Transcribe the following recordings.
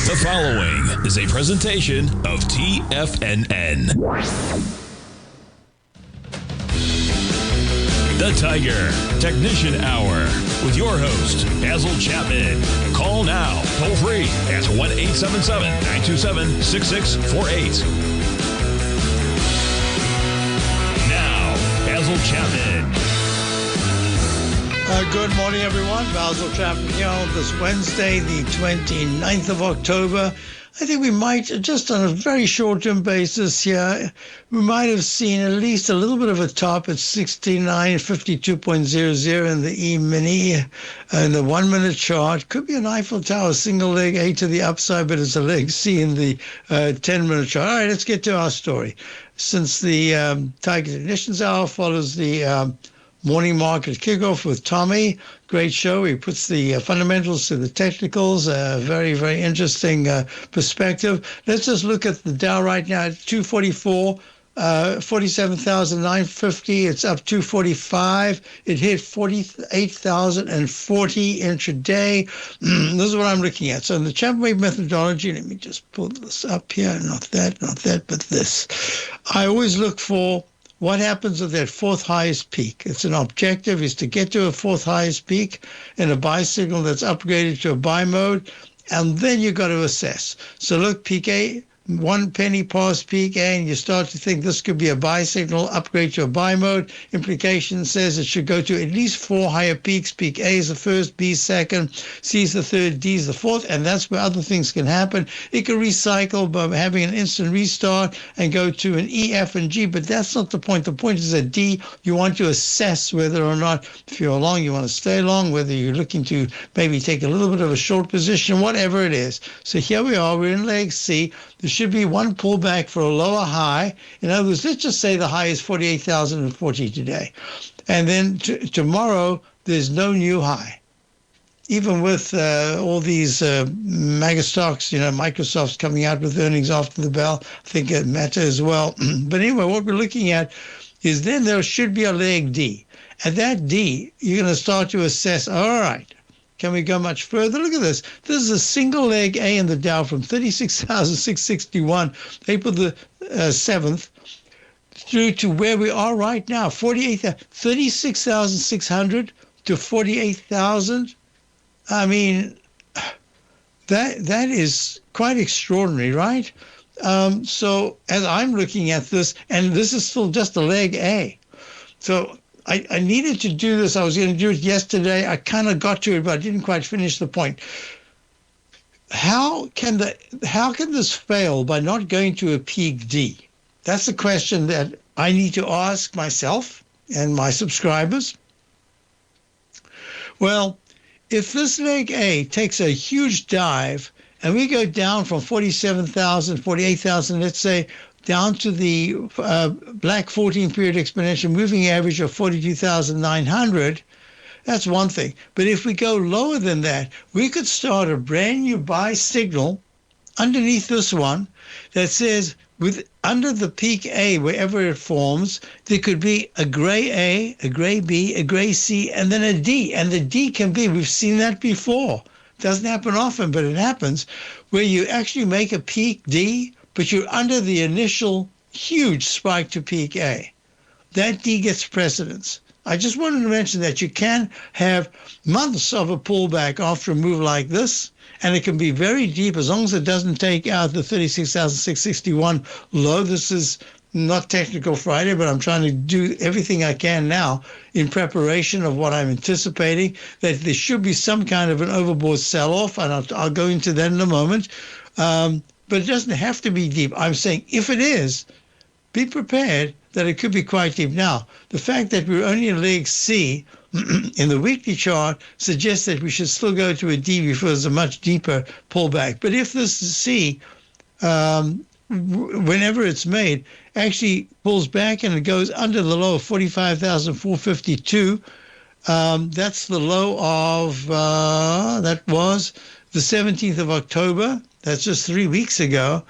The following is a presentation of TFNN. The Tiger Technician Hour with your host, Basil Chapman. Call now, toll free at 1-877-927-6648. Now, Basil Chapman. Good morning, everyone. Basil Chapman here on this Wednesday, the 29th of October. I think we might, just on a very short-term basis here, we might have seen at least a little bit of a top at 69.52.00 in the E-mini in the 1-minute chart. Could be an Eiffel Tower single leg A to the upside, but it's a leg C in the 10-minute chart. All right, let's get to our story. Since the Tiger Technicians Hour follows the morning market kickoff with Tommy. Great show. He puts the fundamentals to the technicals. Very, very interesting perspective. Let's just look at the Dow right now at 244. 47,950. It's up 245. It hit 48,040 intraday. This is what I'm looking at. So in the Chapman wave methodology, let me just pull this up here. Not that, but this. I always look for what happens at that fourth highest peak. It's an objective is to get to a fourth highest peak in a buy signal that's upgraded to a buy mode, and then you got to assess. So look, peak A, 1 penny past peak A, and you start to think this could be a buy signal, upgrade to a buy mode. Implication says it should go to at least 4 higher peaks. Peak A is the first, B is second, C is the third, D is the fourth, and that's where other things can happen. It can recycle by having an instant restart and go to an E, F, and G, but that's not the point. The point is at D, you want to assess whether or not, if you're long, you want to stay long, whether you're looking to maybe take a little bit of a short position, whatever it is. So here we are, we're in leg C. There should be one pullback for a lower high. In other words, let's just say the high is 48,040 today. And then tomorrow, there's no new high. Even with all these mega stocks, Microsoft's coming out with earnings after the bell. I think it Meta as well. But anyway, what we're looking at is then there should be a leg D. At that D, you're going to start to assess, all right, can we go much further? Look at this. This is a single leg A in the Dow from 36,661, April the 7th, through to where we are right now, 36,600 to 48,000. I mean, that is quite extraordinary, right? So as I'm looking at this, and this is still just a leg A. So I needed to do this. I was going to do it yesterday. I kind of got to it, but I didn't quite finish the point. How can this fail by not going to a peak D? That's the question that I need to ask myself and my subscribers. Well, if this leg A takes a huge dive and we go down from 47,000, 48,000, let's say, down to the black 14-period exponential moving average of 42,900, that's one thing. But if we go lower than that, we could start a brand new buy signal underneath this one that says under the peak A, wherever it forms, there could be a gray A, a gray B, a gray C, and then a D. And the D can be, we've seen that before. It doesn't happen often, but it happens, where you actually make a peak D, but you're under the initial huge spike to peak A. That D gets precedence. I just wanted to mention that you can have months of a pullback after a move like this, and it can be very deep as long as it doesn't take out the 36,661 low. This is not Technical Friday, but I'm trying to do everything I can now in preparation of what I'm anticipating, that there should be some kind of an overbought sell-off, and I'll go into that in a moment. But it doesn't have to be deep. I'm saying if it is, be prepared that it could be quite deep. Now, the fact that we're only in leg C in the weekly chart suggests that we should still go to a D before there's a much deeper pullback. But if this C, whenever it's made, actually pulls back and it goes under the low of 45,452, that's the low of, that was the 17th of October. That's just 3 weeks ago.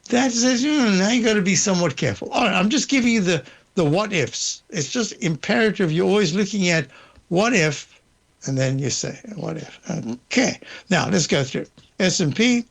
That says, now you got to be somewhat careful. All right, I'm just giving you the what ifs. It's just imperative. You're always looking at what if, and then you say, what if? Okay. Now, let's go through. S&P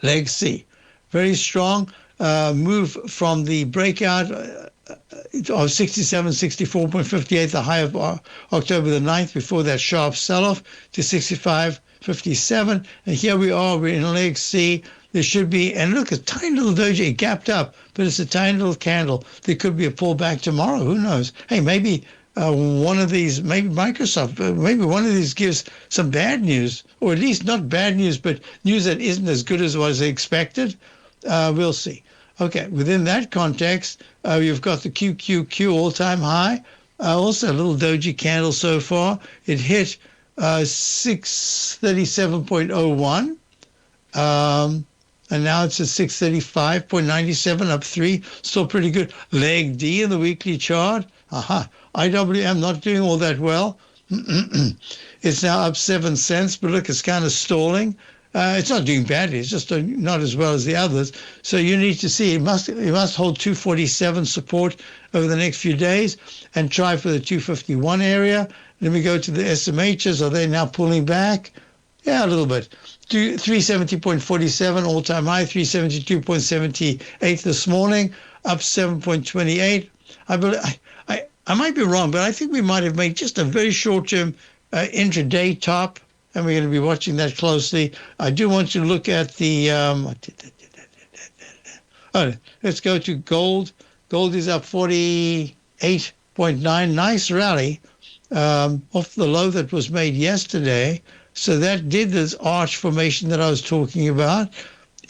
leg C. Very strong move from the breakout of 67, 64.58, the high of October the 9th, before that sharp sell-off to 65.57. And here we are, we're in leg C. There should be, and look, a tiny little doji, it gapped up, but it's a tiny little candle. There could be a pullback tomorrow. Who knows? Hey, maybe one of these, maybe Microsoft, maybe one of these gives some bad news, or at least not bad news, but news that isn't as good as was expected. We'll see. Okay, within that context, you've got the QQQ all-time high. Also a little doji candle so far. It hit 637.01. And now it's at 635.97, up 3. Still pretty good. Leg D in the weekly chart. IWM not doing all that well. It's now up 7 cents, but look, it's kind of stalling. It's not doing badly. It's just not as well as the others. So you need to see. It must hold 247 support over the next few days and try for the 251 area. Then we go to the SMHs. Are they now pulling back? Yeah, a little bit. 370.47 all-time high, 372.78 this morning, up 7.28. I might be wrong, but I think we might have made just a very short-term intraday top, and we're going to be watching that closely. I do want to look at the let's go to gold. Gold is up 48.9. Nice rally off the low that was made yesterday. So that did this arch formation that I was talking about,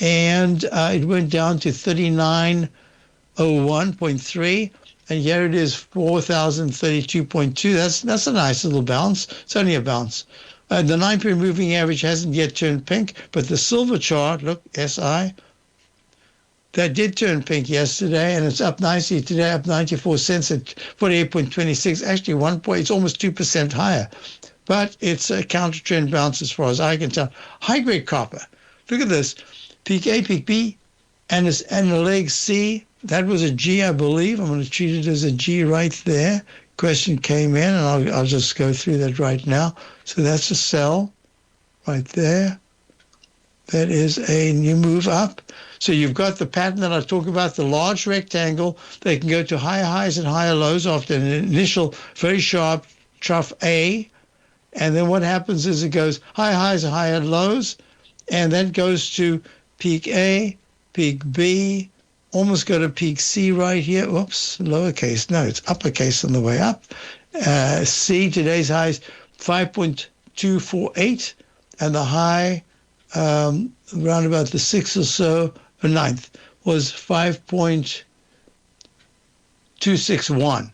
and it went down to 3901.3. And here it is, 4,032.2. That's a nice little bounce. It's only a bounce. The 9-period moving average hasn't yet turned pink, but the silver chart, look, SI, that did turn pink yesterday, and it's up nicely today, up 94 cents at 48.26. Actually, it's almost 2% higher. But it's a counter-trend bounce as far as I can tell. High-grade copper. Look at this. Peak A, peak B, and a leg C. That was a G, I believe. I'm going to treat it as a G right there. Question came in, and I'll just go through that right now. So that's a sell right there. That is a new move up. So you've got the pattern that I talk about, the large rectangle. They can go to higher highs and higher lows after an initial very sharp trough A. And then what happens is it goes high highs and higher lows, and then goes to peak A, peak B, almost go to peak C right here. Whoops, lowercase. No, it's uppercase on the way up. C, today's high is 5.248, and the high around about the 6th or so, or 9th, was 5.261.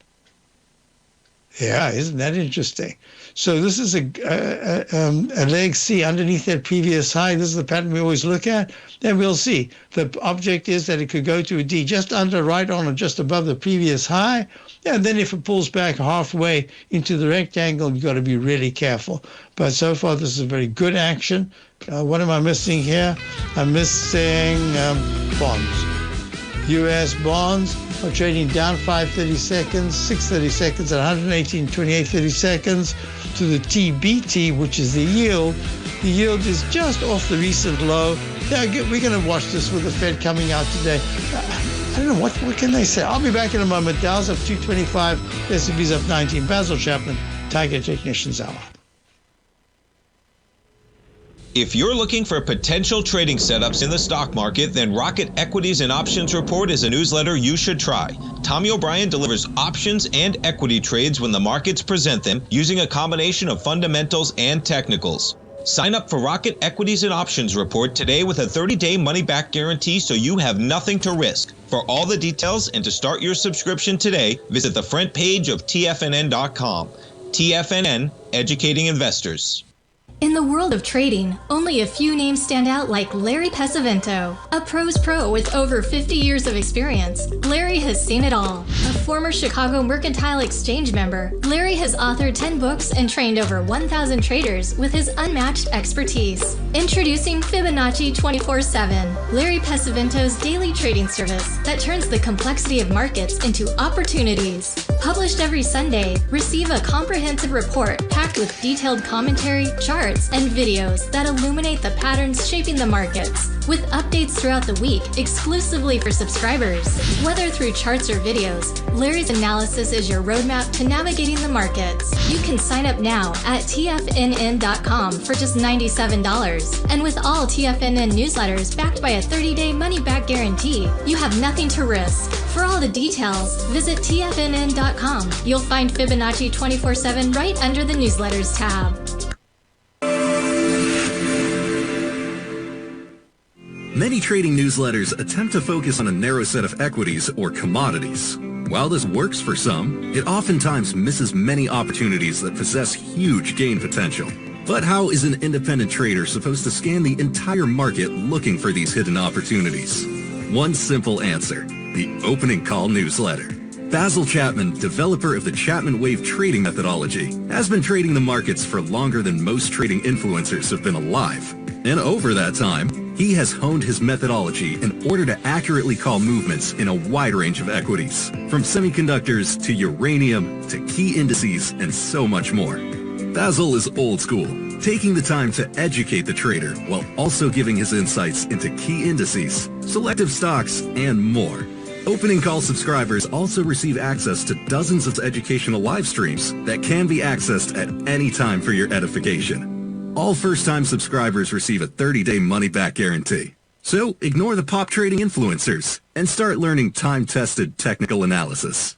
Yeah, isn't that interesting? So this is a leg C underneath that previous high. This is the pattern we always look at. And we'll see. The object is that it could go to a D just under, right on, or just above the previous high. And then if it pulls back halfway into the rectangle, you've got to be really careful. But so far, this is a very good action. What am I missing here? I'm missing bonds. U.S. bonds are trading down 5 seconds, 6 seconds at 118.28 seconds to the TBT, which is the yield. The yield is just off the recent low. We're going to watch this with the Fed coming out today. I don't know, what can they say? I'll be back in a moment. Dow's up 225, S&P's up 19. Basil Chapman, Tiger Technicians Hour. If you're looking for potential trading setups in the stock market, then Rocket Equities and Options Report is a newsletter you should try. Tommy O'Brien delivers options and equity trades when the markets present them, using a combination of fundamentals and technicals. Sign up for Rocket Equities and Options Report today with a 30-day money-back guarantee, so you have nothing to risk. For all the details and to start your subscription today, visit the front page of TFNN.com. TFNN, educating investors. In the world of trading, only a few names stand out like Larry Pesavento, a pro's pro with over 50 years of experience. Larry has seen it all. A former Chicago Mercantile Exchange member, Larry has authored 10 books and trained over 1,000 traders with his unmatched expertise. Introducing Fibonacci 24/7, Larry Pesavento's daily trading service that turns the complexity of markets into opportunities. Published every Sunday, receive a comprehensive report packed with detailed commentary, charts, and videos that illuminate the patterns shaping the markets, with updates throughout the week exclusively for subscribers. Whether through charts or videos, Larry's analysis is your roadmap to navigating the markets. You can sign up now at TFNN.com for just $97. And with all TFNN newsletters backed by a 30-day money-back guarantee, you have nothing to risk. For all the details, visit TFNN.com. You'll find Fibonacci 24/7 right under the newsletters tab. Many trading newsletters attempt to focus on a narrow set of equities or commodities. While this works for some, it oftentimes misses many opportunities that possess huge gain potential. But how is an independent trader supposed to scan the entire market looking for these hidden opportunities? One simple answer: the opening call newsletter. Basil Chapman, developer of the Chapman Wave trading methodology, has been trading the markets for longer than most trading influencers have been alive. And over that time, he has honed his methodology in order to accurately call movements in a wide range of equities, from semiconductors to uranium to key indices and so much more. Basil is old school, taking the time to educate the trader while also giving his insights into key indices, selective stocks, and more. Opening call subscribers also receive access to dozens of educational live streams that can be accessed at any time for your edification. All first-time subscribers receive a 30-day money-back guarantee. So ignore the pop trading influencers and start learning time-tested technical analysis.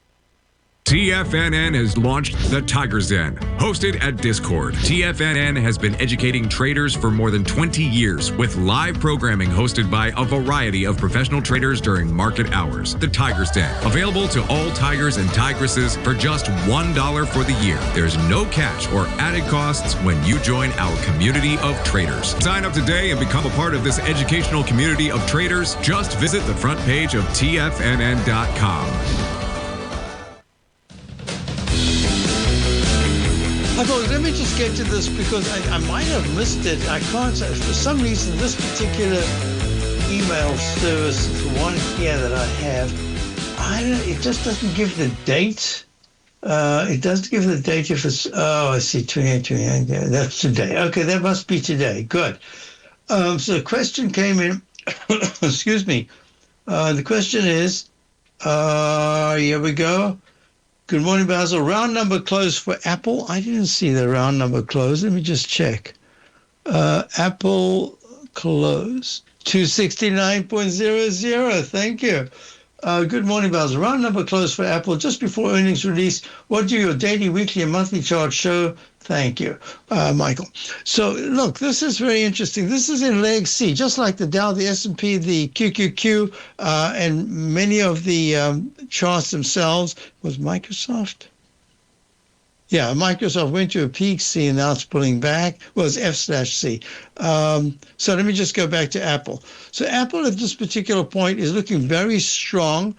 TFNN has launched the Tiger's Den, hosted at Discord. TFNN has been educating traders for more than 20 years with live programming hosted by a variety of professional traders during market hours. The Tiger's Den, available to all tigers and tigresses for just $1 for the year. There's no catch or added costs when you join our community of traders. Sign up today and become a part of this educational community of traders. Just visit the front page of TFNN.com. I thought, let me just get to this because I might have missed it. I can't, for some reason, this particular email service, the one here that I have, it just doesn't give the date. It doesn't give the date if it's, I see, 28, yeah, that's today. Okay, that must be today. Good. So the question came in, excuse me. The question is, here we go. Good morning, Basil. Round number close for Apple. I didn't see the round number close. Let me just check. Apple close 269.00. Thank you. Good morning, Basil. Round number close for Apple just before earnings release. What do your daily, weekly, and monthly charts show? Thank you, Michael. So, look, this is very interesting. This is in leg C, just like the Dow, the S&P, the QQQ, and many of the charts themselves. Was Microsoft? Yeah, Microsoft went to a peak C, and now it's pulling back. Well, it's F/C. So let me just go back to Apple. So Apple at this particular point is looking very strong.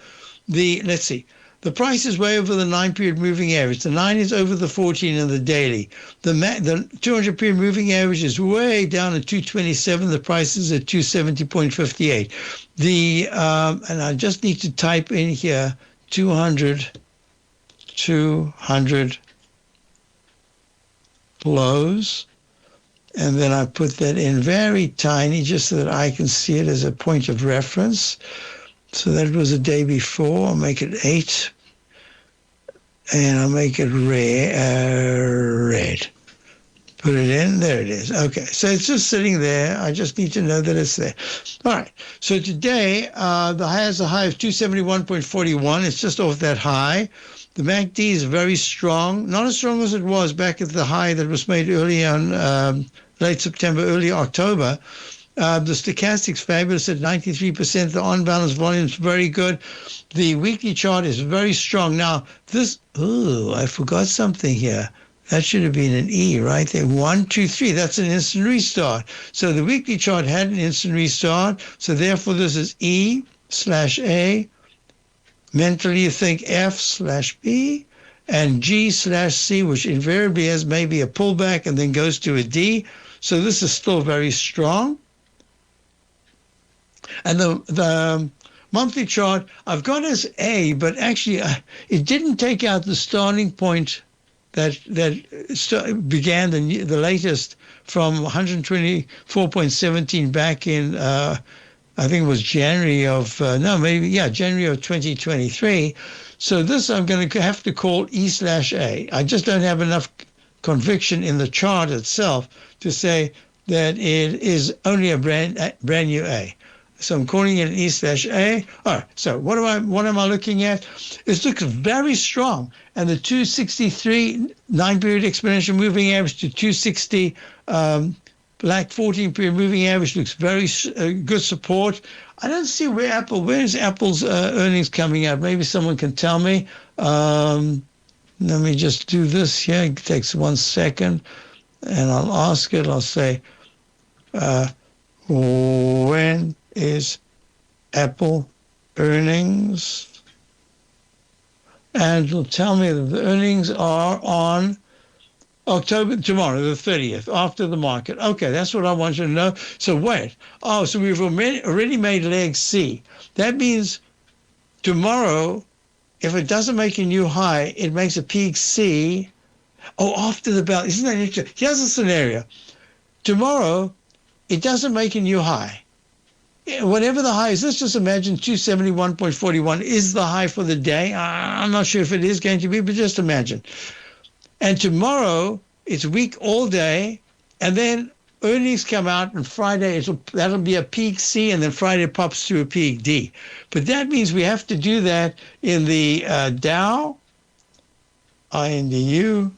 Let's see. The price is way over the 9-period moving average. The 9 is over the 14 in the daily. The 200-period moving average is way down at 227. The price is at 270.58. And I just need to type in here 200 close. And then I put that in very tiny just so that I can see it as a point of reference. So that was the day before. I'll make it 8. And I'll make it red. Put it in. There it is. Okay. So it's just sitting there. I just need to know that it's there. All right. So today, the high has a high of 271.41. It's just off that high. The MACD is very strong. Not as strong as it was back at the high that was made early on, late September, early October. The stochastic's fabulous at 93%. The on-balance volume is very good. The weekly chart is very strong. Now, I forgot something here. That should have been an E right there. 1, 2, 3. That's an instant restart. So the weekly chart had an instant restart. So therefore, this is E/A. Mentally, you think F/B. And G/C, which invariably has maybe a pullback and then goes to a D. So this is still very strong. And monthly chart, I've got as A, but actually it didn't take out the starting point that began the latest from 124.17 back in, I think it was January of, January of 2023. So this I'm going to have to call E/A. I just don't have enough conviction in the chart itself to say that it is only a brand new A. So I'm calling it an E/A. All right. So what am I looking at? It looks very strong, and the 263 9-period exponential moving average to 260 black 14-period moving average looks very good support. I don't see where is Apple's earnings coming out? Maybe someone can tell me. Let me just do this here. It takes 1 second, and I'll ask it. I'll say, when is Apple earnings? And it'll tell me that the earnings are on tomorrow, the 30th, after the market. Okay, that's what I want you to know. So wait. Oh, so we've already made leg C. That means tomorrow, if it doesn't make a new high, it makes a peak C. Oh, after the bell. Isn't that interesting? Here's a scenario. Tomorrow, it doesn't make a new high. Whatever the high is, let's just imagine 271.41 is the high for the day. I'm not sure if it is going to be, but just imagine. And tomorrow, it's weak all day, and then earnings come out, and Friday, that'll be a peak C, and then Friday pops to a peak D. But that means we have to do that in the Dow, INDU,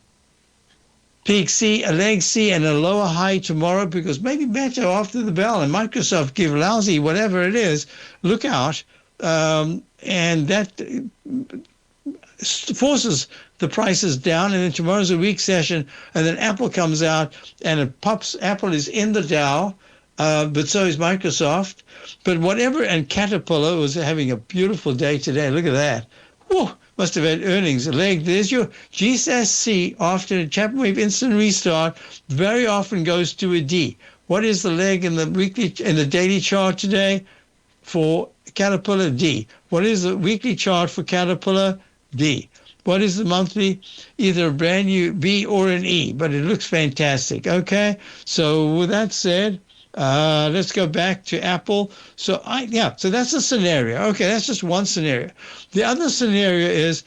peak C, a leg C, and a lower high tomorrow, because maybe better after the bell, and Microsoft give lousy, whatever it is, look out. And that forces the prices down, and then tomorrow's a weak session, and then Apple comes out, and it pops. Apple is in the Dow, but so is Microsoft. But whatever, and Caterpillar was having a beautiful day today. Look at that. Whew, must have had earnings. There's your GSC after a Chapman wave instant restart, very often goes to a D. What is the leg in the daily chart today for Caterpillar? D. What is the weekly chart for Caterpillar? D. What is the monthly? Either a brand new B or an E, but it looks fantastic. Okay, so with that said, let's go back to Apple. So that's a scenario. Okay, that's just one scenario. The other scenario is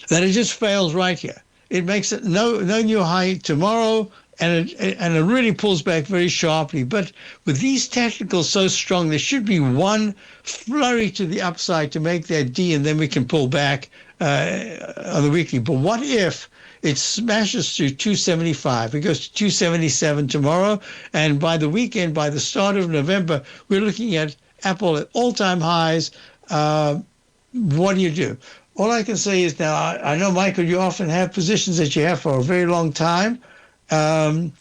that it just fails right here. It makes it no new high tomorrow, and it really pulls back very sharply. But with these technicals so strong, there should be one flurry to the upside to make that D, and then we can pull back on the weekly. But what if it smashes through 275? It goes to 277 tomorrow, and by the weekend, by the start of November, we're looking at Apple at all-time highs. What do you do? All I can say is now, I know, Michael, you often have positions that you have for a very long time. All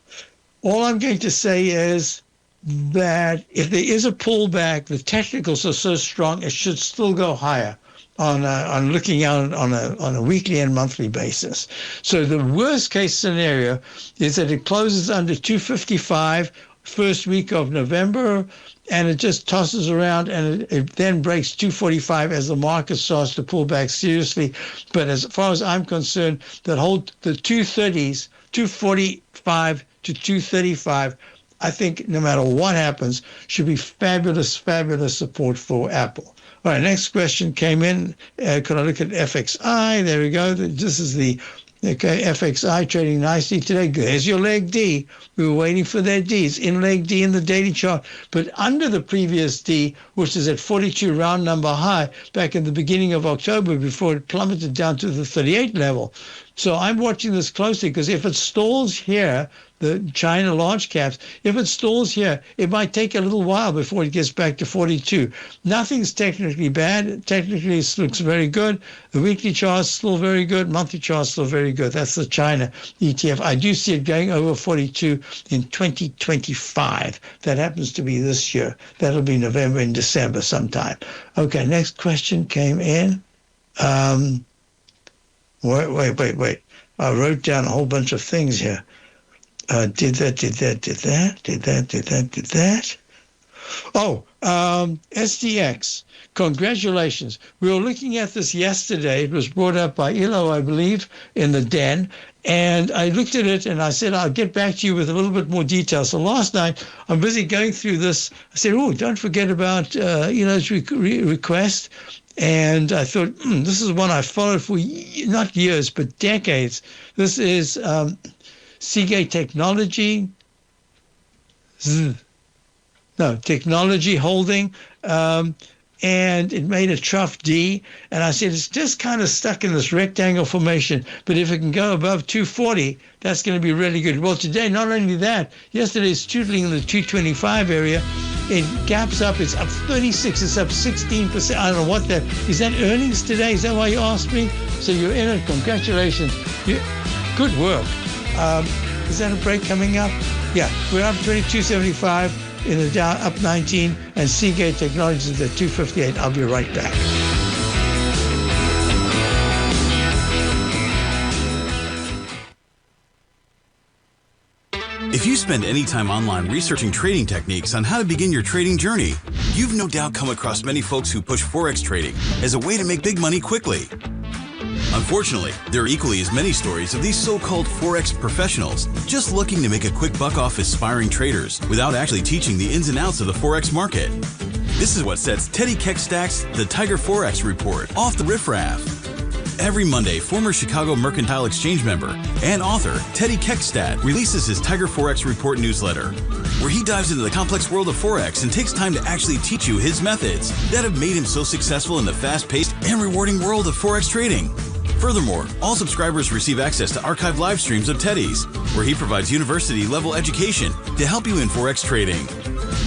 I'm going to say is that if there is a pullback, the technicals are so strong, it should still go higher on looking out on a weekly and monthly basis. So the worst case scenario is that it closes under 255 first week of November, and it just tosses around, and it then breaks 245 as the market starts to pull back seriously. But as far as I'm concerned, the 230s, 245 to 235, I think no matter what happens, should be fabulous, fabulous support for Apple. All right, next question came in. Could I look at FXI? There we go. This is the FXI trading nicely today. There's your leg D. We were waiting for that D. It's in leg D in the daily chart, but under the previous D, which is at 42 round number high back in the beginning of October before it plummeted down to the 38 level. So I'm watching this closely, because if it stalls here, the China large caps, if it stalls here, it might take a little while before it gets back to 42. Nothing's technically bad. Technically, it looks very good. The weekly chart's still very good. Monthly chart's still very good. That's the China ETF. I do see it going over 42 in 2025. That happens to be this year. That'll be November and December sometime. Okay, next question came in. Wait. I wrote down a whole bunch of things here. Did that. SDX. Congratulations. We were looking at this yesterday. It was brought up by Ilo, I believe, in the den. And I looked at it and I said, I'll get back to you with a little bit more detail. So last night, I'm busy going through this. I said, don't forget about Ilo's request. And I thought, this is one I followed for not years, but decades. This is Seagate Technology. Technology Holding. And it made a trough D. And I said, it's just kind of stuck in this rectangle formation. But if it can go above 240, that's going to be really good. Well, today, not only that, yesterday it's tootling in the 225 area. It gaps up. It's up 36. It's up 16%. I don't know what that is. That earnings today? Is that why you asked me? So you're in it. Congratulations. Good work. Is that a break coming up? Yeah, we're up 22.75. In the Dow, up 19, and Seagate Technologies at 258. I'll be right back. If you spend any time online researching trading techniques on how to begin your trading journey, you've no doubt come across many folks who push Forex trading as a way to make big money quickly. Unfortunately, there are equally as many stories of these so-called Forex professionals just looking to make a quick buck off aspiring traders without actually teaching the ins and outs of the Forex market. This is what sets Teddy Keckstad's The Tiger Forex Report off the riffraff. Every Monday, former Chicago Mercantile Exchange member and author Teddy Keckstad releases his Tiger Forex Report newsletter, where he dives into the complex world of Forex and takes time to actually teach you his methods that have made him so successful in the fast-paced and rewarding world of Forex trading. Furthermore, all subscribers receive access to archived live streams of Teddy's, where he provides university-level education to help you in Forex trading.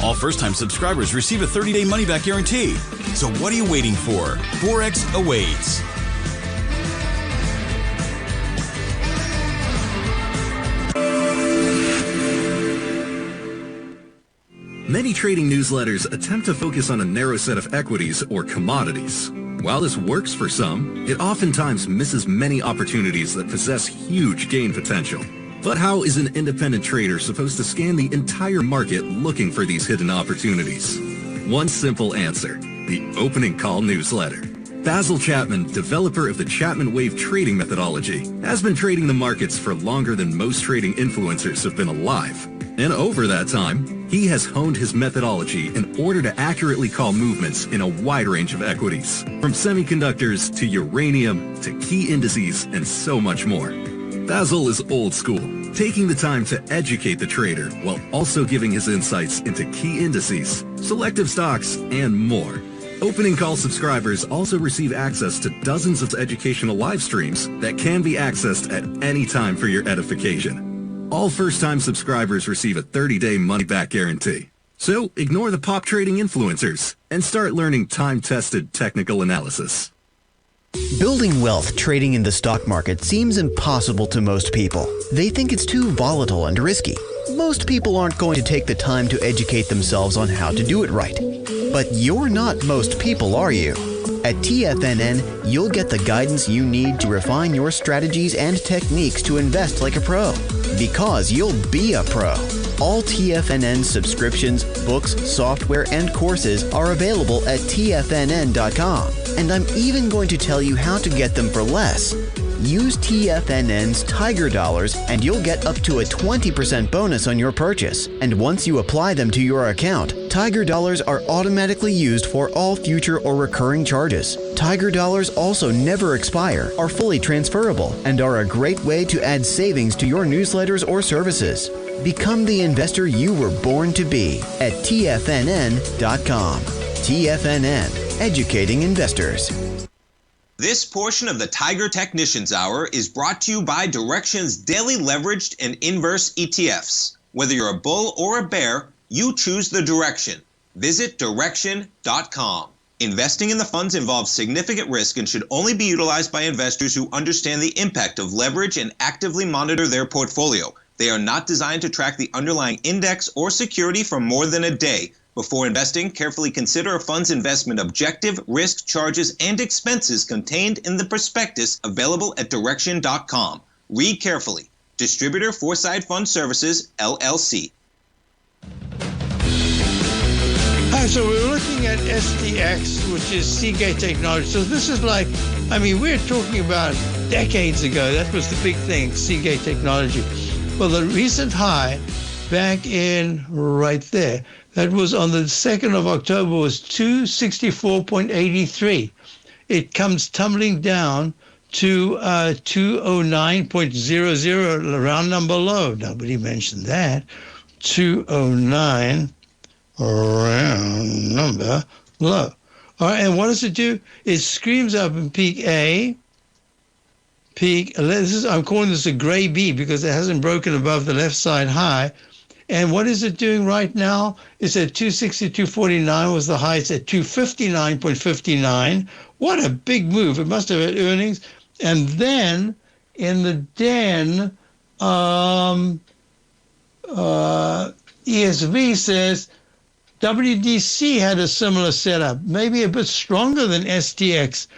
All first-time subscribers receive a 30-day money-back guarantee. So what are you waiting for? Forex awaits. Many trading newsletters attempt to focus on a narrow set of equities or commodities. While this works for some, it oftentimes misses many opportunities that possess huge gain potential. But how is an independent trader supposed to scan the entire market looking for these hidden opportunities? One simple answer: the opening call newsletter. Basil Chapman, developer of the Chapman Wave trading methodology, has been trading the markets for longer than most trading influencers have been alive. And over that time, he has honed his methodology in order to accurately call movements in a wide range of equities, from semiconductors to uranium to key indices and so much more. Basil is old school, taking the time to educate the trader while also giving his insights into key indices, selective stocks, and more. Opening call subscribers also receive access to dozens of educational live streams that can be accessed at any time for your edification. All first-time subscribers receive a 30-day money-back guarantee. So ignore the pop trading influencers and start learning time-tested technical analysis. Building wealth trading in the stock market seems impossible to most people. They think it's too volatile and risky. Most people aren't going to take the time to educate themselves on how to do it right. But you're not most people, are you? At TFNN, you'll get the guidance you need to refine your strategies and techniques to invest like a pro. Because you'll be a pro. All TFNN subscriptions, books, software, and courses are available at TFNN.com. And I'm even going to tell you how to get them for less. Use TFNN's Tiger Dollars and you'll get up to a 20% bonus on your purchase. And once you apply them to your account, Tiger Dollars are automatically used for all future or recurring charges. Tiger Dollars also never expire, are fully transferable, and are a great way to add savings to your newsletters or services. Become the investor you were born to be at TFNN.com. TFNN, educating investors. This portion of the Tiger Technicians Hour is brought to you by Direxion's daily leveraged and inverse ETFs. Whether you're a bull or a bear, you choose the direction. Visit Direxion.com. Investing in the funds involves significant risk and should only be utilized by investors who understand the impact of leverage and actively monitor their portfolio. They are not designed to track the underlying index or security for more than a day. Before investing, carefully consider a fund's investment objective, risk, charges, and expenses contained in the prospectus available at Direxion.com. Read carefully. Distributor Foreside Fund Services, LLC. so we're looking at SDX, which is Seagate technology. So this is like, I mean, we're talking about decades ago. That was the big thing, Seagate technology. Well, the recent high back in right there, that was on the 2nd of October, was 264.83. It comes tumbling down to 209.00, round number low. Nobody mentioned that. 209, round number low. All right, and what does it do? It screams up in peak A. I'm calling this a gray B because it hasn't broken above the left side high. And what is it doing right now? It's at 262.49 was the high. It's at 259.59. What a big move. It must have had earnings. And then in the den, ESV says WDC had a similar setup, maybe a bit stronger than STX.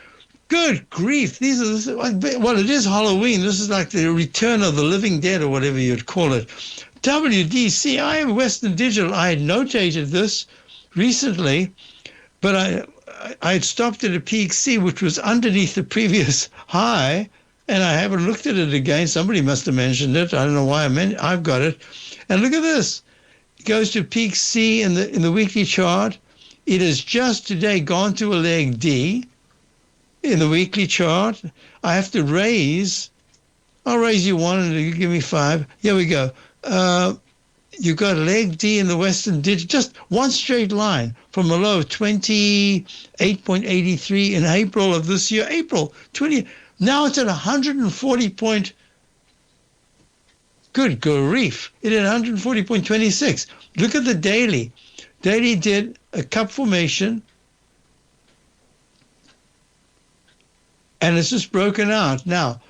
Good grief. Well, it is Halloween. This is like the return of the living dead or whatever you'd call it. WDC, I have Western Digital. I had notated this recently, but I had stopped at a peak C, which was underneath the previous high, and I haven't looked at it again. Somebody must have mentioned it. I don't know why I've got it. And look at this. It goes to peak C in the weekly chart. It has just today gone to a leg D in the weekly chart. I have to raise. I'll raise you one and you give me 5. Here we go. You got leg D in the Western Digital, just one straight line from a low of 28.83 in April of this year. April 20. Now it's at 140 point. Good grief. It at 140.26. Look at the daily. Daily did a cup formation, and it's just broken out. Now,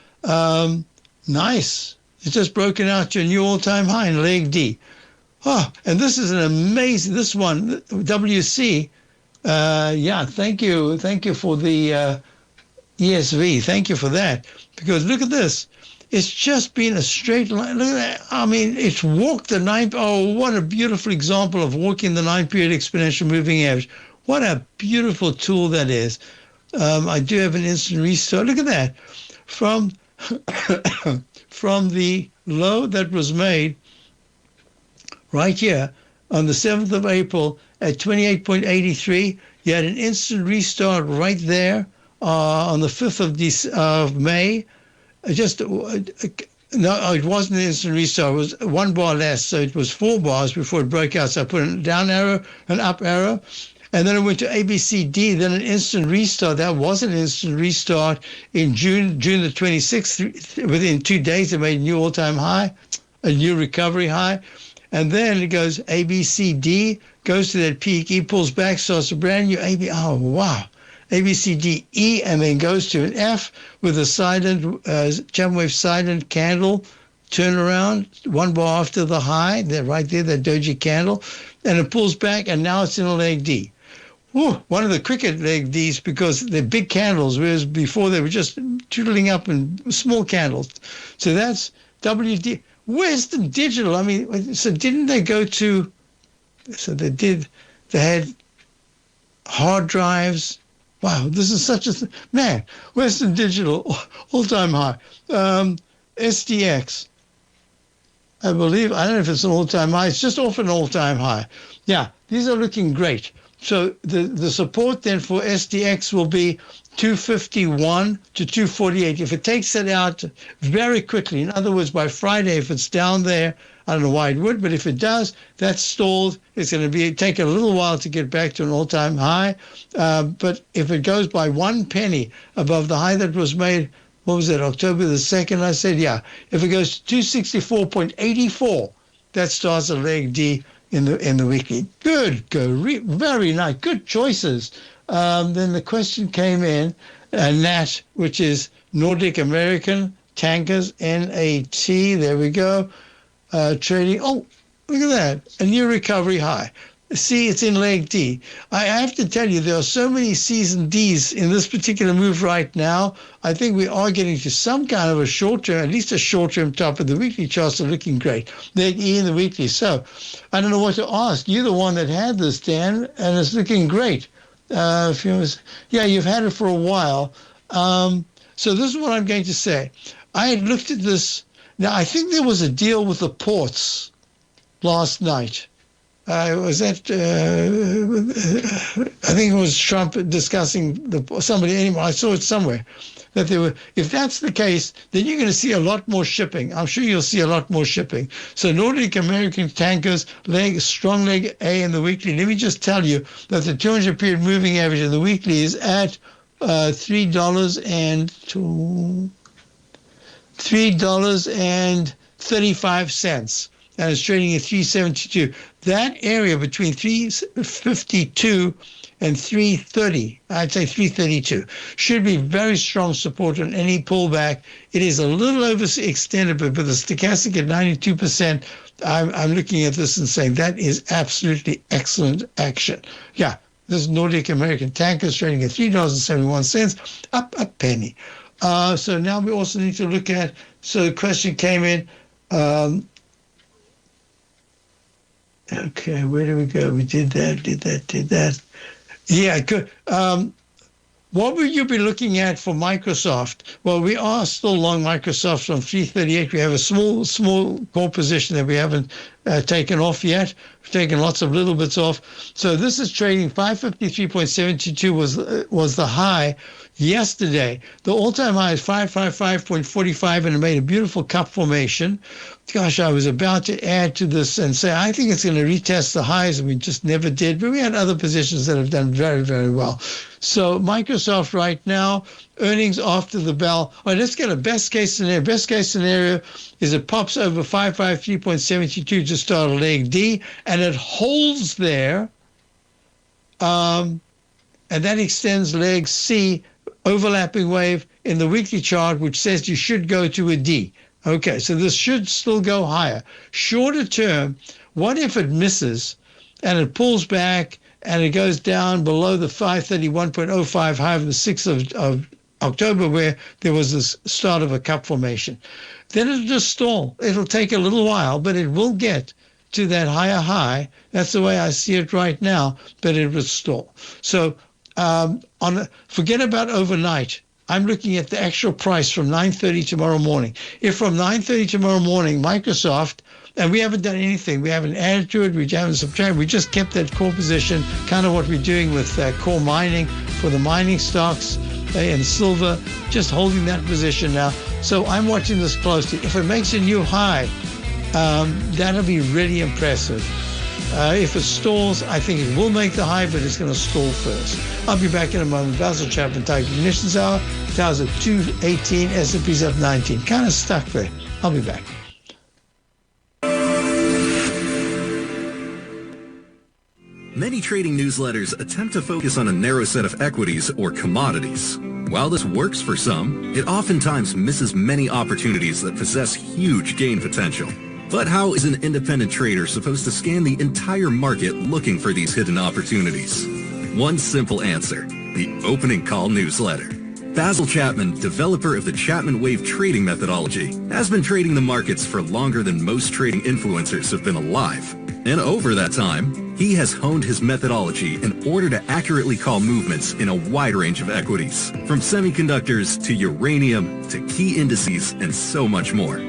nice. It's just broken out to a new all-time high in leg D. Oh, and this is an amazing, this one, WC. Thank you for the ESV. Thank you for that. Because look at this. It's just been a straight line. Look at that. I mean, it's walked the 9. Oh, what a beautiful example of walking the 9-period exponential moving average. What a beautiful tool that is. I do have an instant restart. Look at that. From the low that was made right here on the 7th of April at 28.83, you had an instant restart right there on the 5th of May. No, it wasn't an instant restart. It was 1 bar less, so it was 4 bars before it broke out. So I put a down arrow, an up arrow, and then it went to ABCD, then an instant restart. That was an instant restart in June the 26th. Within 2 days, it made a new all-time high, a new recovery high. And then it goes ABCD, goes to that peak, E pulls back, starts a brand new AB. Oh, wow. ABCDE, and then goes to an F with a silent, Chapman wave silent candle turnaround, 1 bar after the high, right there, that doji candle, and it pulls back, and now it's in a leg D. Whew, one of the cricket leg Ds because they're big candles, whereas before they were just tootling up in small candles. So that's WD. Western Digital, I mean, so didn't they go to, so they had hard drives. Wow, this is such a, man, Western Digital, all-time high. SDX, I believe, I don't know if it's an all-time high, it's just off an all-time high. Yeah, these are looking great. So the support then for SDX will be 251 to 248. If it takes it out very quickly, in other words, by Friday, if it's down there, I don't know why it would, but if it does, that's stalled. It's going to take a little while to get back to an all-time high. But if it goes by 1 penny above the high that was made, what was it, October the 2nd, I said, yeah. If it goes to 264.84, that starts a leg D in the weekly. Good, very nice, good choices. Then the question came in, NAT, which is Nordic American Tankers, NAT, there we go. Trading, oh, look at that, a new recovery high. C, it's in leg D. I have to tell you, there are so many C's and D's in this particular move right now. I think we are getting to some kind of a short-term, at least a short-term top, and the weekly charts are looking great. Leg E in the weekly. So I don't know what to ask. You're the one that had this, Dan, and it's looking great. You've had it for a while. So this is what I'm going to say. I had looked at this. Now, I think there was a deal with the ports last night. I think it was Trump discussing somebody. Anyway, I saw it somewhere that they were. If that's the case, then you're going to see a lot more shipping. I'm sure you'll see a lot more shipping. So Nordic American tankers, strong leg A in the weekly. Let me just tell you that the 200 period moving average in the weekly is at $3.35. And it's trading at 372. That area between 352 and 330, I'd say 332, should be very strong support on any pullback. It is a little overextended, but with the stochastic at 92%, I'm looking at this and saying that is absolutely excellent action. Yeah, this is Nordic American tankers trading at $3.71, up a penny. So now we also need to look at, so the question came in, okay, where do we go? We did that. Yeah, good. What will you be looking at for Microsoft? Well, we are still long Microsoft from 338. We have a small core position that we haven't taken off yet. We've taken lots of little bits off. So this is trading 553.72 was the high yesterday. The all-time high is 555.45, and it made a beautiful cup formation. Gosh, I was about to add to this and say I think it's going to retest the highs, and we just never did. But we had other positions that have done very, very well. So Microsoft right now, earnings after the bell. All right, let's get a best case scenario. Best case scenario is it pops over 553.72 to start a leg D, and it holds there. And that extends leg C, overlapping wave in the weekly chart, which says you should go to a D. Okay, so this should still go higher. Shorter term, what if it misses and it pulls back and it goes down below the 531.05 high of the 6th of October, where there was this start of a cup formation? Then it'll just stall. It'll take a little while, but it will get to that higher high. That's the way I see it right now, but it will stall. So forget about overnight. I'm looking at the actual price from 9:30 tomorrow morning. If from 9:30 tomorrow morning, Microsoft, and we haven't done anything, we haven't added to it, we haven't subtracted, we just kept that core position, kind of what we're doing with core mining for the mining stocks and silver, just holding that position now. So I'm watching this closely. If it makes a new high, that'll be really impressive. If it stalls, I think it will make the high, but it's going to stall first. I'll be back in a moment. Basil, Chapman, Tiger Ignitions Hour. Dow's at 218, S&P's up 19. Kind of stuck there. I'll be back. Many trading newsletters attempt to focus on a narrow set of equities or commodities. While this works for some, it oftentimes misses many opportunities that possess huge gain potential. But how is an independent trader supposed to scan the entire market looking for these hidden opportunities? One simple answer: the opening call newsletter. Basil Chapman, developer of the Chapman Wave trading methodology, has been trading the markets for longer than most trading influencers have been alive. And over that time, he has honed his methodology in order to accurately call movements in a wide range of equities, from semiconductors to uranium to key indices and so much more.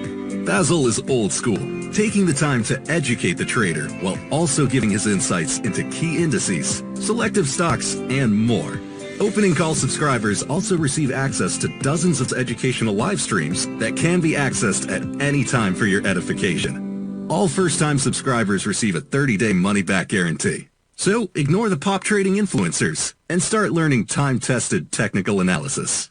Basil is old school, taking the time to educate the trader while also giving his insights into key indices, selective stocks, and more. Opening call subscribers also receive access to dozens of educational live streams that can be accessed at any time for your edification. All first-time subscribers receive a 30-day money-back guarantee. So ignore the pop trading influencers and start learning time-tested technical analysis.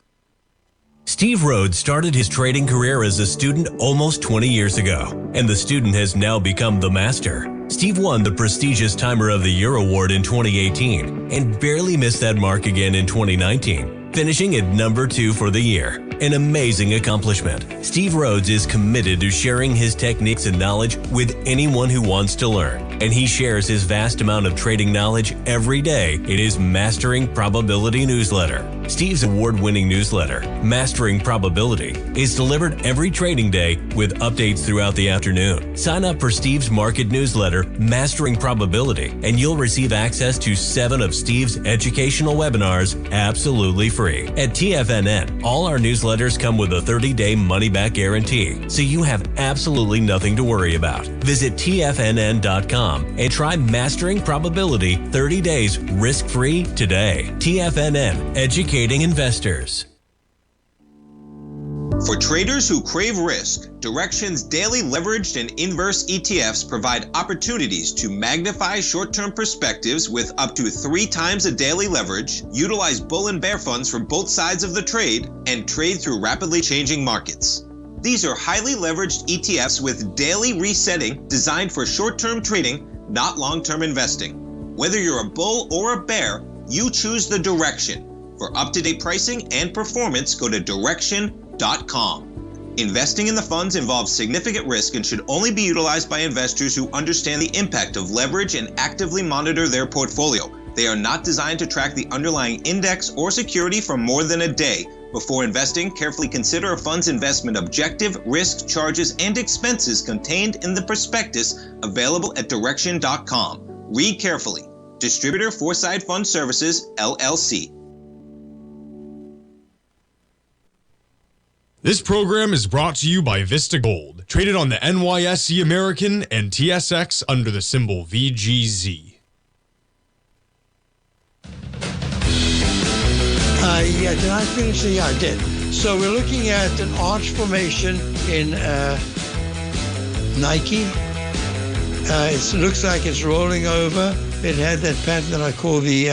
Steve Rhodes started his trading career as a student almost 20 years ago, and the student has now become the master. Steve won the prestigious Timer of the Year award in 2018 and barely missed that mark again in 2019. finishing at number 2 for the year. An amazing accomplishment. Steve Rhodes is committed to sharing his techniques and knowledge with anyone who wants to learn, and he shares his vast amount of trading knowledge every day in his Mastering Probability newsletter. Steve's award-winning newsletter, Mastering Probability, is delivered every trading day with updates throughout the afternoon. Sign up for Steve's market newsletter, Mastering Probability, and you'll receive access to 7 of Steve's educational webinars absolutely free. At TFNN, all our newsletters come with a 30-day money-back guarantee, so you have absolutely nothing to worry about. Visit TFNN.com and try Mastering Probability 30 days risk-free today. TFNN, educating investors. For traders who crave risk, Direxion's daily leveraged and inverse ETFs provide opportunities to magnify short-term perspectives with up to 3 times a daily leverage, utilize bull and bear funds from both sides of the trade, and trade through rapidly changing markets. These are highly leveraged ETFs with daily resetting designed for short-term trading, not long-term investing. Whether you're a bull or a bear, you choose the Direxion. For up-to-date pricing and performance, go to Direxion.com. Investing in the funds involves significant risk and should only be utilized by investors who understand the impact of leverage and actively monitor their portfolio. They are not designed to track the underlying index or security for more than a day. Before investing, carefully consider a fund's investment objective, risk, charges, and expenses contained in the prospectus available at Direxion.com. Read carefully. Distributor Foreside Fund Services, LLC. This program is brought to you by Vista Gold, traded on the NYSE American and TSX under the symbol VGZ. Did I finish? Yeah, I did. So we're looking at an arch formation in Nike. It looks like it's rolling over. It had that pattern that I call the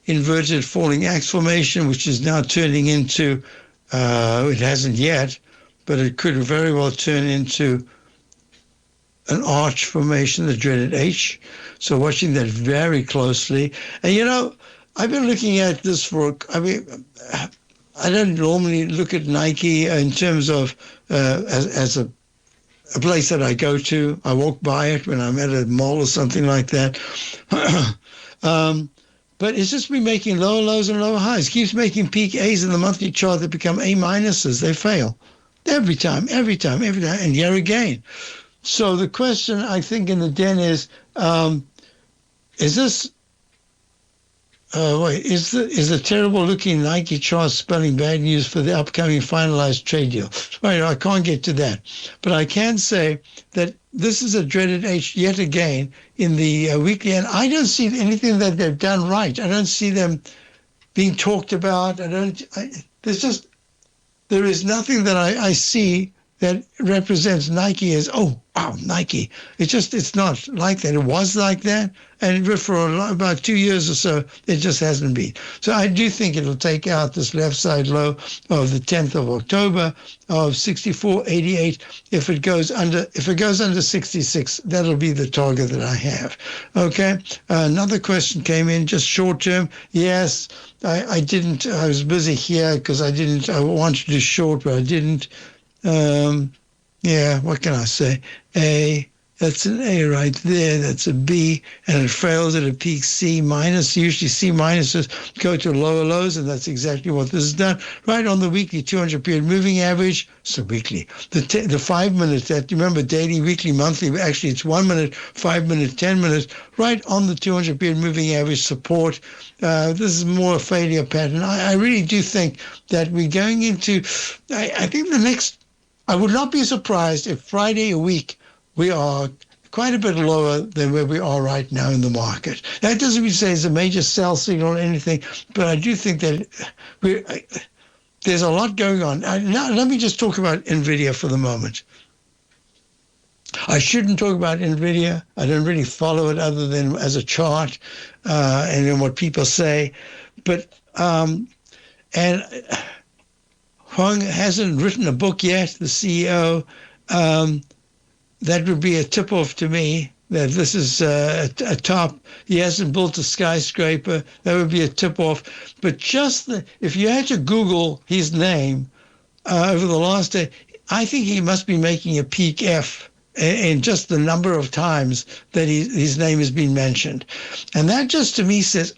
inverted falling axe formation, which is now turning into it hasn't yet, but it could very well turn into an arch formation, the dreaded H. So watching that very closely. And, you know, I've been looking at this I don't normally look at Nike in terms of as a place that I go to. I walk by it when I'm at a mall or something like that. But it's just been making lower lows and lower highs. Keeps making peak A's in the monthly chart that become A minuses. They fail every time. And here again. So the question I think in the den is this, is the terrible looking Nike chart spelling bad news for the upcoming finalized trade deal? Right, I can't get to that. But I can say that this is a dreaded H yet again in the weekly, and I don't see anything that they've done right. I don't see them being talked about. There is nothing that I see that represents Nike as, oh, wow, Nike. It's not like that. It was like that, and for about 2 years or so, it just hasn't been. So I do think it'll take out this left side low of the 10th of October of 64.88. If it goes under 66, that'll be the target that I have. Okay. Another question came in, just short term. Yes, I didn't. I was busy here because I wanted to do short, but I didn't. What can I say? That's an A right there. That's a B, and it fails at a peak C minus. Usually C minuses go to lower lows, and that's exactly what this has done. Right on the weekly 200 period moving average. So weekly, the 5 minutes. That remember daily, weekly, monthly. Actually, it's 1 minute, 5 minutes, 10 minutes. Right on the 200 period moving average support. This is more a failure pattern. I really do think that we're going into. I think the next. I would not be surprised if Friday a week we are quite a bit lower than where we are right now in the market. That doesn't mean to say it's a major sell signal or anything, but I do think that there's a lot going on. Now, let me just talk about NVIDIA for the moment. I shouldn't talk about NVIDIA. I don't really follow it other than as a chart and then what people say. But Huang hasn't written a book yet, the CEO. That would be a tip-off to me. that this is a top. He hasn't built a skyscraper. That would be a tip-off. But just if you had to Google his name over the last day, I think he must be making a peak F in just the number of times that his name has been mentioned. And that just to me says,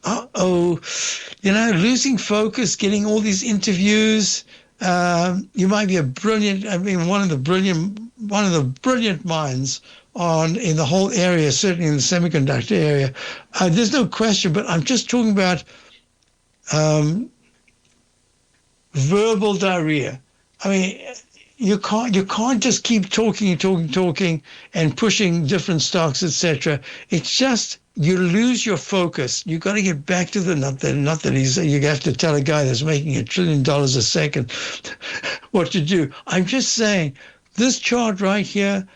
losing focus, getting all these interviews. You might be one of the brilliant minds in the whole area, certainly in the semiconductor area. There's no question, but I'm just talking about verbal diarrhea. I mean, you can't just keep talking and pushing different stocks, etc. It's just you lose your focus. You got to get back to not that you have to tell a guy that's making $1 trillion a second what to do. I'm just saying this chart right here,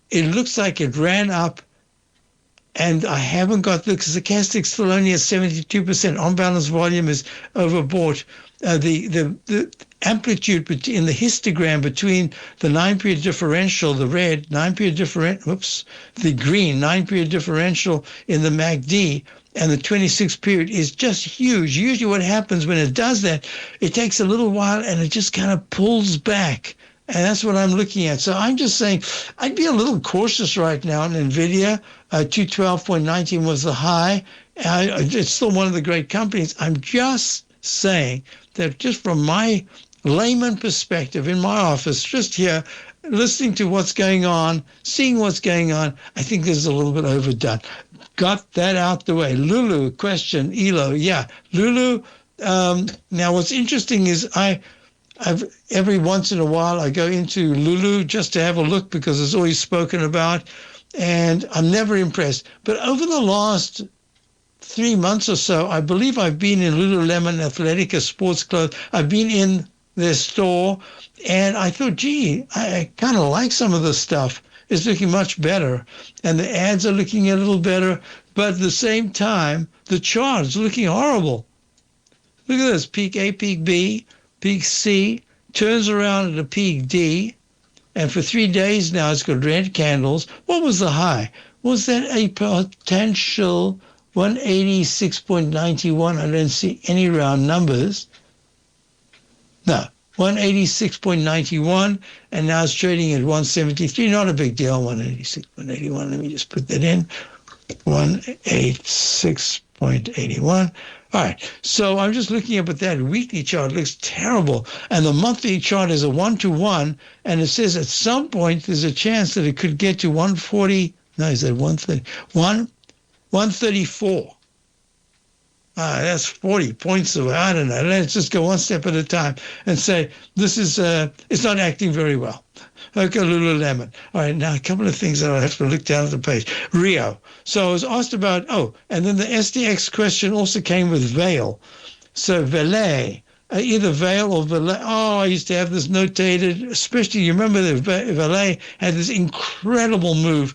it looks like it ran up, and I haven't got the stochastic's still only at 72%. On balance volume is overbought. The amplitude in the histogram between the 9-period differential, the red 9-period differential, the green 9-period differential in the MACD and the 26-period is just huge. Usually what happens when it does that, it takes a little while and it just kind of pulls back. And that's what I'm looking at. So I'm just saying I'd be a little cautious right now in NVIDIA. 212.19 was the high. It's still one of the great companies. I'm just saying that just from my layman perspective in my office, just here, listening to what's going on, seeing what's going on, I think this is a little bit overdone. Got that out the way. Lulu, question, Elo. Yeah, Lulu. Now, what's interesting is I've every once in a while I go into Lulu just to have a look because it's always spoken about, and I'm never impressed. But over the last 3 months or so, I believe I've been in Lululemon Athletica sports clothes. I've been in their store, and I thought, gee, I kind of like some of this stuff. It's looking much better, and the ads are looking a little better, but at the same time, the chart's looking horrible. Look at this, peak A, peak B, peak C, turns around at a peak D, and for 3 days now it's got red candles. What was the high? Was that a potential 186.91? I don't see any round numbers. No, 186.91, and now it's trading at 173. Not a big deal, 186.81. Let me just put that in. 186.81. All right, so I'm just looking up at that weekly chart. It looks terrible. And the monthly chart is a 1-to-1, and it says at some point there's a chance that it could get to 140. No, is that 130? 134. That's 40 points away. I don't know. Let's just go one step at a time and say this is it's not acting very well. Okay, Lululemon. All right, now a couple of things that I have to look down at the page. Rio. So I was asked about, and then the SDX question also came with Vail. So Valet, either Vail or Valet. I used to have this notated, especially, you remember that Valet had this incredible move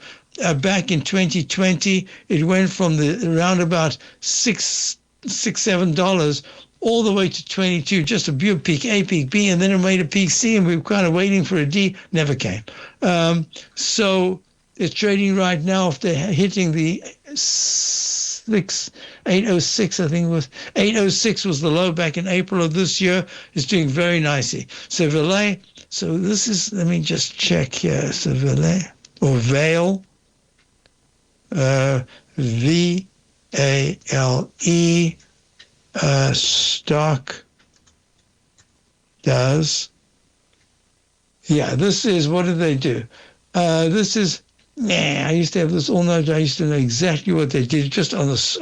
back in 2020. It went from around about $7 all the way to 22, just a pure peak A, peak B, and then it made a peak C, and we were kind of waiting for a D, never came. So it's trading right now after hitting the 806, I think it was. 806 was the low back in April of this year. It's doing very nicely. So Valet, so this is, let me just check here. So Valet, or Vail, V-A-L-E, stock does. Yeah, this is, what did they do? This is, I used to have this all night. I used to know exactly what they did just on this.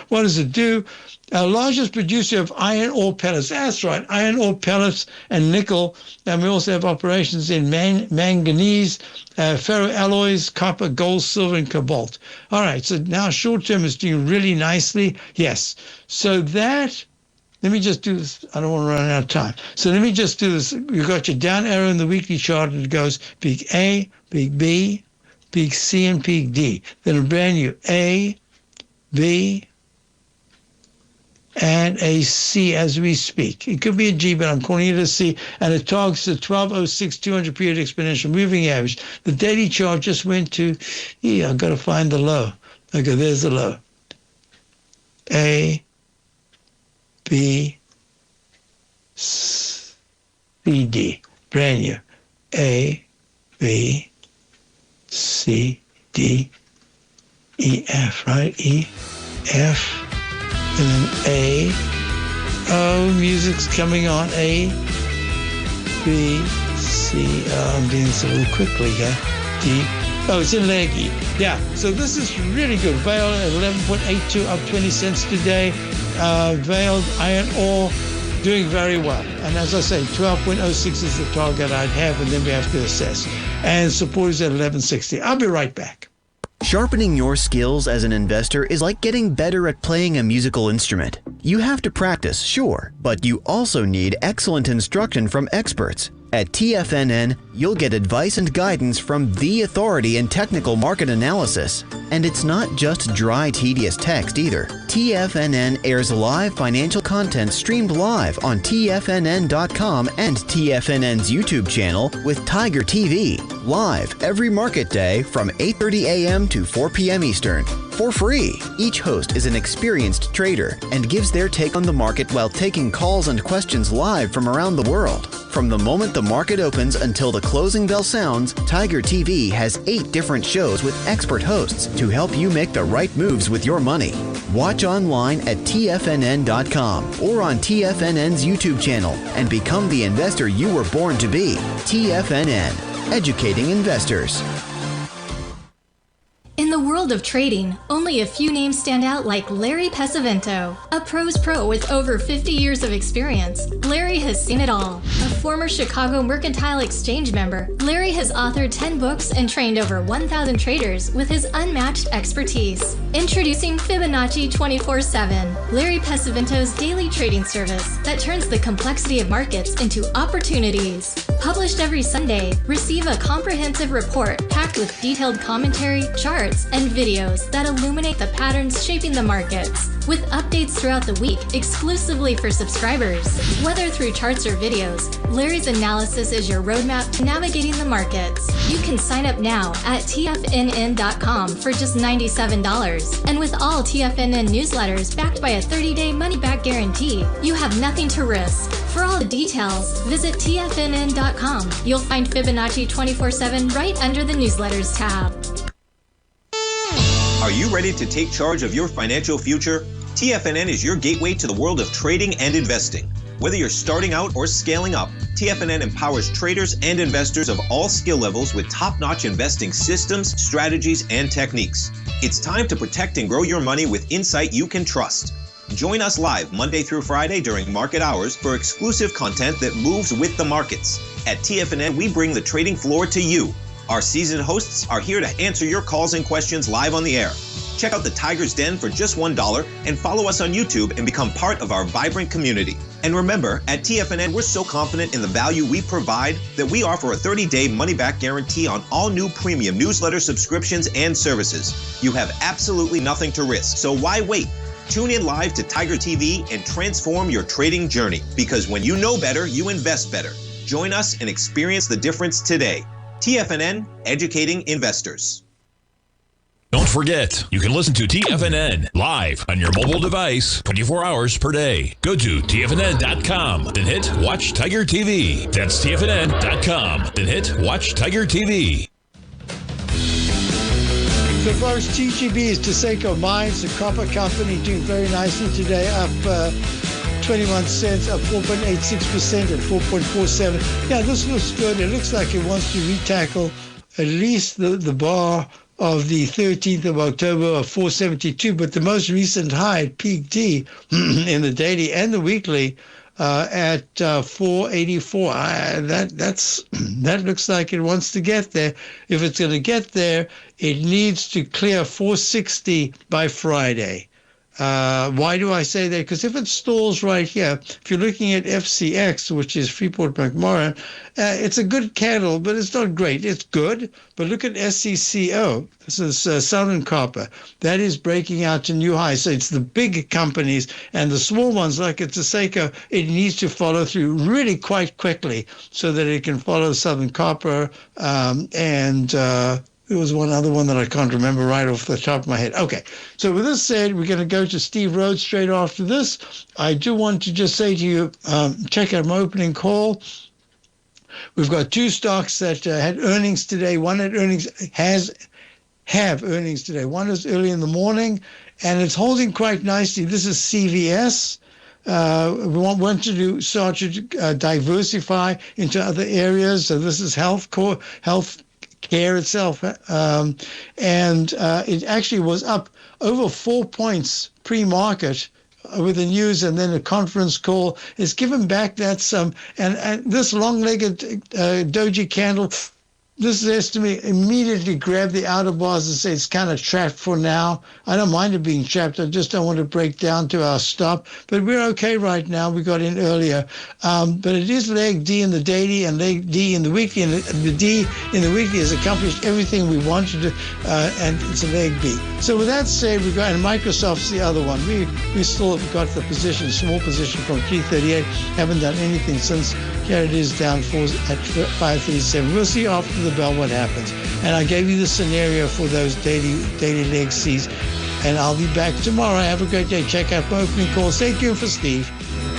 What does it do? Largest producer of iron ore pellets. That's right, iron ore pellets and nickel. And we also have operations in manganese, ferroalloys, copper, gold, silver, and cobalt. All right, so now short term is doing really nicely. Yes. So that, let me just do this. I don't want to run out of time. So let me just do this. You've got your down arrow in the weekly chart, and it goes peak A, peak B, peak C, and peak D. Then a brand new A, B, and a C as we speak. It could be a G, but I'm calling it a C, and it targets the 1206 200 period exponential moving average. The daily chart just went to, I've got to find the low. Okay, there's the low. A, B, C, D. Brand new. A, B, C, D, E, F, right? E, F, and then A. Oh, music's coming on. A, B, C. I'm doing this a little quickly here. D. Oh, it's in leg E. Yeah, so this is really good. Vail at 11.82, up 20 cents today. Veiled iron ore doing very well. And as I say, 12.06 is the target I'd have, and then we have to assess. And support is at 11.60. I'll be right back. Sharpening your skills as an investor is like getting better at playing a musical instrument. You have to practice, sure, but you also need excellent instruction from experts. At TFNN, you'll get advice and guidance from the authority in technical market analysis. And it's not just dry, tedious text either. TFNN airs live financial content streamed live on TFNN.com and TFNN's YouTube channel with Tiger TV, live every market day from 8:30 a.m. to 4 p.m. Eastern. For free. Each host is an experienced trader and gives their take on the market while taking calls and questions live from around the world. From the moment the market opens until the closing bell sounds, Tiger TV has 8 different shows with expert hosts to help you make the right moves with your money. Watch online at TFNN.com or on TFNN's YouTube channel and become the investor you were born to be. TFNN, educating investors. In the world of trading, only a few names stand out like Larry Pesavento. A pro's pro with over 50 years of experience, Larry has seen it all. A former Chicago Mercantile Exchange member, Larry has authored 10 books and trained over 1,000 traders with his unmatched expertise. Introducing Fibonacci 24/7, Larry Pesavento's daily trading service that turns the complexity of markets into opportunities. Published every Sunday, receive a comprehensive report packed with detailed commentary, charts, and videos that illuminate the patterns shaping the markets, with updates throughout the week exclusively for subscribers. Whether through charts or videos, Larry's analysis is your roadmap to navigating the markets. You can sign up now at TFNN.com for just $97. And with all TFNN newsletters backed by a 30-day money-back guarantee, you have nothing to risk. For all the details, visit TFNN.com. You'll find Fibonacci 24/7 right under the newsletters tab. Are you ready to take charge of your financial future? TFNN is your gateway to the world of trading and investing. Whether you're starting out or scaling up, TFNN empowers traders and investors of all skill levels with top-notch investing systems, strategies, and techniques. It's time to protect and grow your money with insight you can trust. Join us live Monday through Friday during market hours for exclusive content that moves with the markets. At TFNN, we bring the trading floor to you. Our seasoned hosts are here to answer your calls and questions live on the air. Check out the Tiger's Den for just $1 and follow us on YouTube and become part of our vibrant community. And remember, at TFNN, we're so confident in the value we provide that we offer a 30-day money-back guarantee on all new premium newsletter subscriptions and services. You have absolutely nothing to risk, so why wait? Tune in live to Tiger TV and transform your trading journey, because when you know better, you invest better. Join us and experience the difference today. TFNN, educating investors. Don't forget, you can listen to TFNN live on your mobile device 24 hours per day. Go to TFNN.com, then hit Watch Tiger TV. That's TFNN.com, then hit Watch Tiger TV. So folks, TGB is Taseko Mines, the copper company, doing very nicely today, up 21 cents, up 4.86% at 4.47. Yeah, this looks good. It looks like it wants to retackle at least the bar of the 13th of October of 472, but the most recent high at peak D in the daily and the weekly at 484. That looks like it wants to get there. If it's going to get there, it needs to clear 460 by Friday. Why do I say that? Because if it stalls right here, if you're looking at FCX, which is Freeport McMoran, it's a good candle, but it's not great. It's good, but look at SCCO. This is Southern Copper. That is breaking out to new highs. So it's the big companies and the small ones like it's a Seiko. It needs to follow through really quite quickly so that it can follow Southern Copper there was one other one that I can't remember right off the top of my head. Okay, so with this said, we're going to go to Steve Rhodes straight after this. I do want to just say to you, check out my opening call. We've got two stocks that had earnings today. One had earnings, have earnings today. One is early in the morning, and it's holding quite nicely. This is CVS. We want to start to diversify into other areas. So this is health care itself, and it actually was up over 4 points pre-market with the news and then a conference call. It's given back that sum, and this long-legged doji candle, this says to me, immediately grab the outer bars and say it's kind of trapped for now. I don't mind it being trapped. I just don't want to break down to our stop. But we're okay right now. We got in earlier. But it is leg D in the daily and leg D in the weekly. And the D in the weekly has accomplished everything we wanted to, and it's a leg B. So with that said, we got, and Microsoft's the other one. We still got the position, small position from 338. Haven't done anything since. Here it is down at 537. We'll see after the bell what happens. And I gave you the scenario for those daily leg Cs. And I'll be back tomorrow. Have a great day. Check out my opening call. Stay tuned for Steve.